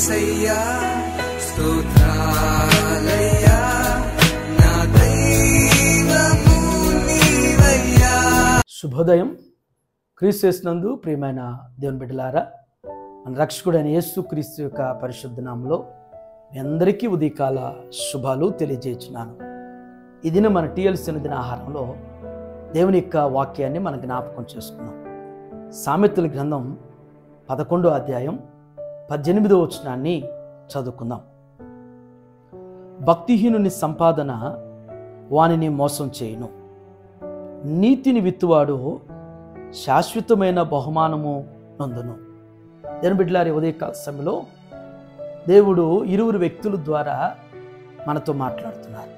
యేసయ్యా స్తోత్రాలయ్యా నా దైవము నీవయ్యా. శుభోదయం. క్రీస్తునందు ప్రియమైన దేవుని బిడ్డలారా, మన రక్షకుడైన యేసు క్రీస్తు యొక్క పరిశుద్ధ నామములో మీ అందరికీ ఉదయకాల శుభాలు తెలియజేస్తున్నాను. ఈ దినం మన టీఎల్సీ దిన ఆహారంలో దేవుని యొక్క వాక్యాన్ని మనం జ్ఞాపకం చేసుకున్నాం. సామెతల గ్రంథం 11వ అధ్యాయం 18వ వచనాన్ని చదువుకుందాం. భక్తిహీనుని సంపాదన వానిని మోసం చేయును, నీతిని విత్తువాడు శాశ్వతమైన బహుమానము నందును. దేవుని బిడ్డలారి, ఉదయకాల సమయంలో దేవుడు ఇరువురు వ్యక్తుల ద్వారా మనతో మాట్లాడుతున్నారు.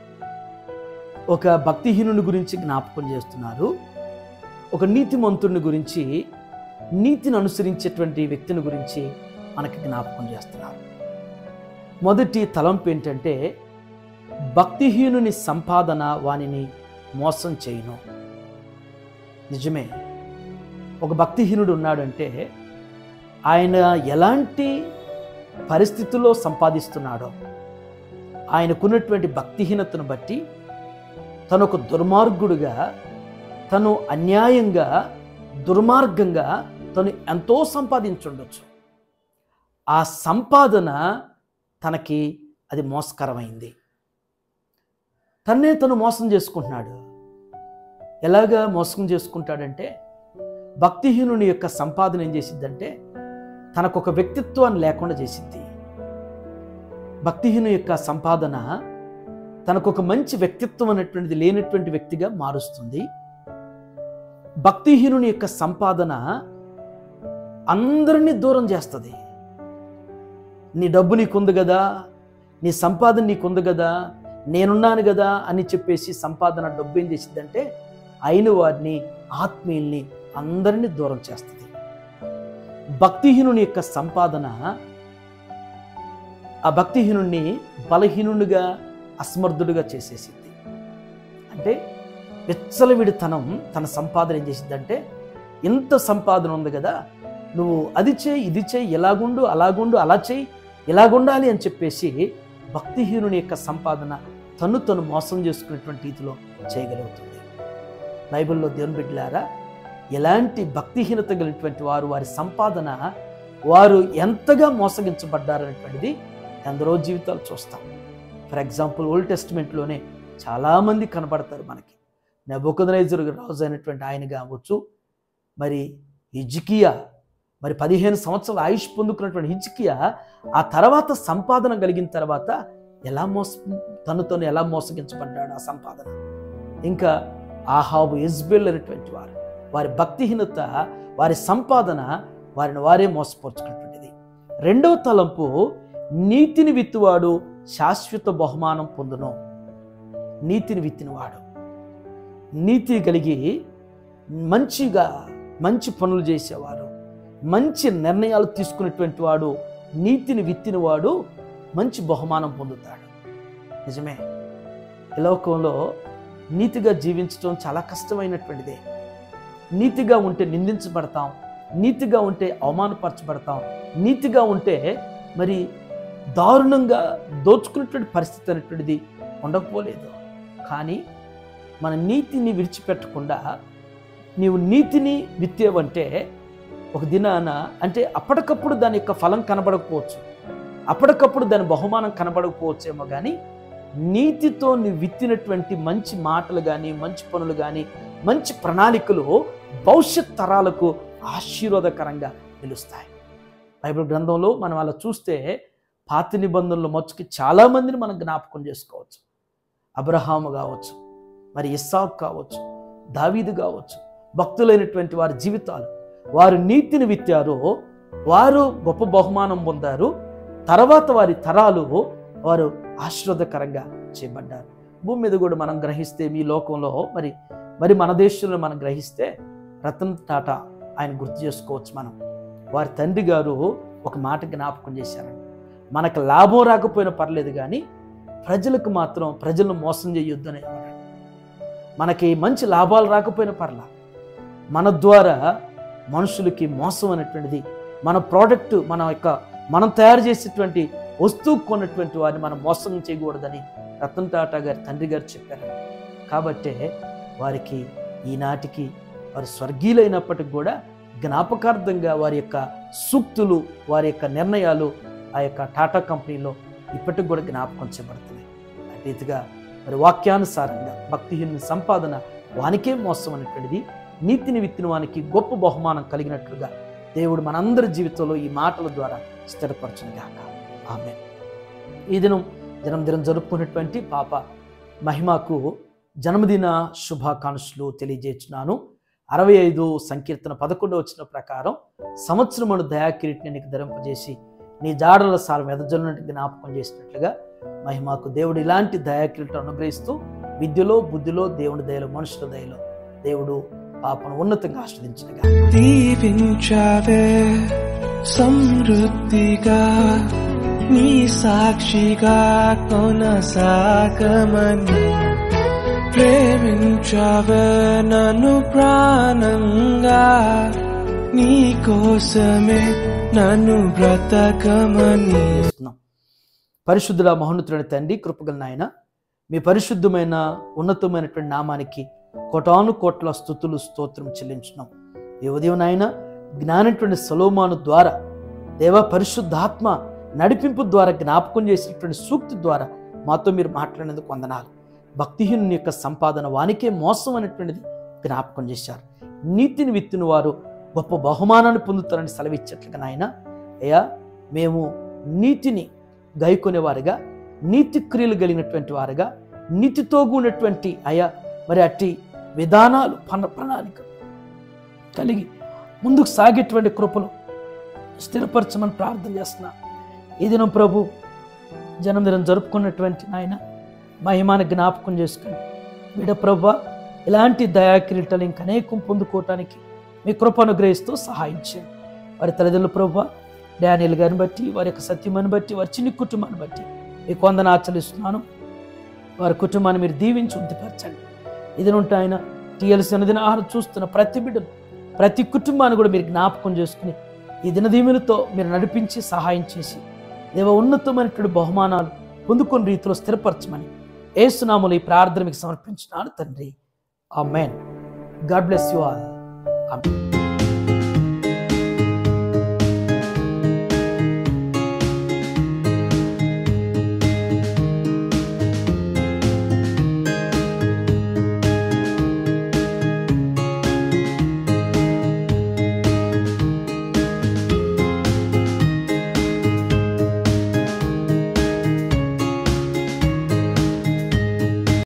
ఒక భక్తిహీనుని గురించి జ్ఞాపకం చేస్తున్నారు, ఒక నీతిమంతుని గురించి, నీతిని అనుసరించేటువంటి వ్యక్తిని గురించి మనకి జ్ఞాపకం చేస్తున్నారు. మొదటి తలంపు ఏంటంటే, భక్తిహీనుని సంపాదన వానిని మోసం చేయును. నిజమే, ఒక భక్తిహీనుడు ఉన్నాడంటే ఆయన ఎలాంటి పరిస్థితుల్లో సంపాదిస్తున్నాడో, ఆయనకున్నటువంటి భక్తిహీనతను బట్టి తను ఒక దుర్మార్గుడుగా, తను అన్యాయంగా, దుర్మార్గంగా తను ఎంతో సంపాదించుండొచ్చు. ఆ సంపాదన తనకి అది మోసకరమైంది. తన్నే తను మోసం చేసుకుంటున్నాడు. ఎలాగా మోసం చేసుకుంటాడంటే, భక్తిహీనుని యొక్క సంపాదన ఏం చేసిద్దంటే తనకొక వ్యక్తిత్వాన్ని లేకుండా చేసిద్ది. భక్తిహీను యొక్క సంపాదన తనకొక మంచి వ్యక్తిత్వం అనేటువంటిది లేనటువంటి వ్యక్తిగా మారుస్తుంది. భక్తిహీనుని యొక్క సంపాదన అందరినీ దూరం చేస్తుంది. నీ డబ్బు నీకుంది కదా, నీ సంపాదన నీకుంది కదా, నేనున్నాను కదా అని చెప్పేసి సంపాదన డబ్బు ఏం చేసిద్దంటే అయిన వారిని, ఆత్మీయుల్ని అందరినీ దూరం చేస్తుంది. భక్తిహీనుని యొక్క సంపాదన ఆ భక్తిహీనుణ్ణి బలహీనునిగా, అసమర్థుడిగా చేసేసింది. అంటే విచ్చలవిడితనం తన సంపాదన ఏం చేసిద్దంటే, ఇంత సంపాదన ఉంది కదా, నువ్వు అది చేయి, ఇది చేయి, ఇలాగుండు, అలాగుండు, అలా చేయి, ఇలాగుండాలి అని చెప్పేసి భక్తిహీనుని యొక్క సంపాదన తను మోసం చేసుకునేటువంటి రీతిలో చేయగలుగుతుంది. బైబిల్లో దేవుని బిడ్డలారా, ఎలాంటి భక్తిహీనత కలిగినటువంటి వారు, వారి సంపాదన వారు ఎంతగా మోసగించబడ్డారనేటువంటిది ఎందరో జీవితాలు చూస్తాం. ఫర్ ఎగ్జాంపుల్, ఓల్డ్ టెస్టిమెంట్లోనే చాలామంది కనబడతారు మనకి. నెబుకద్నెజరు రాజు అయినటువంటి ఆయన కావచ్చు, మరి హిజ్కియా, మరి 15 సంవత్సరాల ఆయుష్ పొందుకున్నటువంటి హిజ్కియా ఆ తర్వాత సంపాదన కలిగిన తర్వాత ఎలా తను ఎలా మోసగించబడ్డాడు ఆ సంపాదన. ఇంకా ఆహాబు, యెజ్బెల్ అనేటువంటి వారు, వారి భక్తిహీనత, వారి సంపాదన వారిని వారే మోసపరుచుకున్నటువంటిది. రెండవ తలంపు, నీతిని విత్తువాడు శాశ్వత బహుమానం పొందును. నీతిని విత్తినవాడు, నీతి కలిగి మంచి పనులు చేసేవాడు, మంచి నిర్ణయాలు తీసుకునేటువంటి వాడు, నీతిని విత్తినవాడు మంచి బహుమానం పొందుతాడు. నిజమే, ఈ లోకంలో నీతిగా జీవించడం చాలా కష్టమైనటువంటిదే. నీతిగా ఉంటే నిందించబడతాం, నీతిగా ఉంటే అవమానపరచబడతాం, నీతిగా ఉంటే మరి దారుణంగా దోచుకునేటువంటి పరిస్థితి అనేటువంటిది ఉండకపోలేదు. కానీ మన నీతిని విడిచిపెట్టకుండా నీవు నీతిని విత్తేవంటే ఒక దినాన, అంటే అప్పటికప్పుడు దాని యొక్క ఫలం కనబడకపోవచ్చు, అప్పటికప్పుడు దాని బహుమానం కనబడకపోవచ్చేమో, కానీ నీతితో నువ్వు విత్తినటువంటి మంచి మాటలు కానీ, మంచి పనులు కానీ, మంచి ప్రణాళికలు భవిష్యత్ తరాలకు ఆశీర్వాదకరంగా నిలుస్తాయి. బైబిల్ గ్రంథంలో మనం అలా చూస్తే పాత నిబంధనలు మచ్చుకి చాలామందిని మనం జ్ఞాపకం చేసుకోవచ్చు. అబ్రహాము కావచ్చు, మరి ఇస్సాకు కావచ్చు, దావీదు కావచ్చు, భక్తులైనటువంటి వారి జీవితాలు, వారు నీతిని విత్తారు, వారు గొప్ప బహుమానం పొందారు. తర్వాత వారి తరాలు వారు ఆశీర్వాదకరంగా చేయబడ్డారు. భూమి మీద కూడా మనం గ్రహిస్తే, మీ లోకంలో మరి మన దేశంలో మనం గ్రహిస్తే రతన్ టాటా ఆయన గుర్తు చేసుకోవచ్చు. మనం వారి తండ్రి గారు ఒక మాట జ్ఞాపకం చేశారండి, మనకు లాభం రాకపోయినా పర్లేదు కానీ ప్రజలను మోసం చేయొద్దు అనేవాడు. మనకి మంచి లాభాలు రాకపోయినా పర్లా, మన ద్వారా మనుషులకి మోసం అనేటువంటిది, మన ప్రోడక్ట్, మన యొక్క మనం తయారు చేసేటువంటి వస్తువు కొన్నటువంటి వారిని మనం మోసం చేయకూడదని రతన్ టాటా గారి తండ్రి గారు చెప్పారు. కాబట్టే వారికి ఈనాటికి వారి స్వర్గీయులైనప్పటికి కూడా జ్ఞాపకార్థంగా వారి యొక్క సూక్తులు, వారి యొక్క నిర్ణయాలు ఆ యొక్క టాటా కంపెనీలో ఇప్పటికి కూడా జ్ఞాపకం చేయబడుతున్నాయి. అటు రీతిగా మరి వాక్యానుసారంగా భక్తిహీన సంపాదన వానికే మోసం అనేటువంటిది, నీతిని విత్తిన వానికి గొప్ప బహుమానం కలిగినట్లుగా దేవుడు మనందరి జీవితంలో ఈ మాటల ద్వారా స్థిరపరచును గాక. ఆమేన్. ఈ జన్మదినం జరుపుకున్నటువంటి పాప మహిమకు జన్మదిన శుభాకాంక్షలు తెలియజేస్తున్నాను. 65 సంకీర్తన 11 వచ్చిన ప్రకారం సంవత్సరమును దయాకిరీటిని నీకు ధరింపజేసి నీ జాడల సారం ఎదజల్లునట్టు జ్ఞాపకం చేసినట్లుగా మహిమకు దేవుడు ఇలాంటి దయాకిరీటం అనుగ్రహిస్తూ విద్యలో, బుద్ధిలో, దేవుని దయలో, మనుషుల దయలో దేవుడు పాపను ఉన్నతంగా ఆస్వాదించగా దీవించావే సమృద్ధిగా నీ సాక్షిగా కొనసాగమని, ప్రేమించావే నన్ను ప్రాణంగా, నీ కోసమే నన్ను బ్రతకమని. పరిశుద్ధుల మహోన్నతుడైన తండ్రి, కృపగల నాయన, మీ పరిశుద్ధమైన ఉన్నతమైనటువంటి నామానికి కోటాను కోట్ల స్తుతులు స్తోత్రం చెల్లించున్నాం. ఈ ఉదయం నాయన జ్ఞానటువంటి సొలొమోను ద్వారా దేవ పరిశుద్ధాత్మ నడిపింపు ద్వారా జ్ఞాపకం చేసినటువంటి సూక్తి ద్వారా మాతో మీరు మాట్లాడినందుకు వందనాలు. భక్తిహీనుని యొక్క సంపాదన వానికే మోసం అనేటువంటిది జ్ఞాపకం చేశారు. నీతిని విత్తిన వారు గొప్ప బహుమానాన్ని పొందుతారని సెలవిచ్చట్లుగా నాయన, అయ్యా మేము నీతిని గైకొనేవారుగా, నీతి క్రియలు కలిగినటువంటి వారుగా, నీతితో కూడినటువంటి అయ్యా మరి అట్టి విధానాలు ప్రణాళిక కలిగి ముందుకు సాగేటువంటి కృపలు స్థిరపరచమని ప్రార్థన చేస్తున్నా. ఈ దినం ప్రభు జన్మదినం జరుపుకున్నటువంటి నాయన మహిమాని జ్ఞాపకం చేసుకుని బిడ్డ ప్రభు ఇలాంటి దయాకిరీటాలు ఇంకా అనేకం పొందుకోవటానికి మీ కృప అనుగ్రహిస్తూ సహాయం చేయండి. వారి తల్లిదండ్రులు ప్రభు డానియల్ గారిని బట్టి, వారి యొక్క సత్యమని బట్టి, వారి చిన్ని కుటుంబాన్ని బట్టి మీకు వందనాలు ఆచరిస్తున్నాను. వారి కుటుంబాన్ని మీరు దీవించి వృద్ధిపరచండి. ఇది నుండి ఆయన టీఎల్సీ అనే ఆహారం చూస్తున్న ప్రతి బిడ్డను, ప్రతి కుటుంబాన్ని కూడా మీరు జ్ఞాపకం చేసుకుని ఈ దినదీవులతో మీరు నడిపించి సహాయం చేసి దేవ ఉన్నతమైనటువంటి బహుమానాలు పొందుకున్న రీతిలో స్థిరపరచమని యేసు నామములో ఈ ప్రార్థన మీకు సమర్పించున్నాను తండ్రి. ఆమేన్. God bless you all. Amen.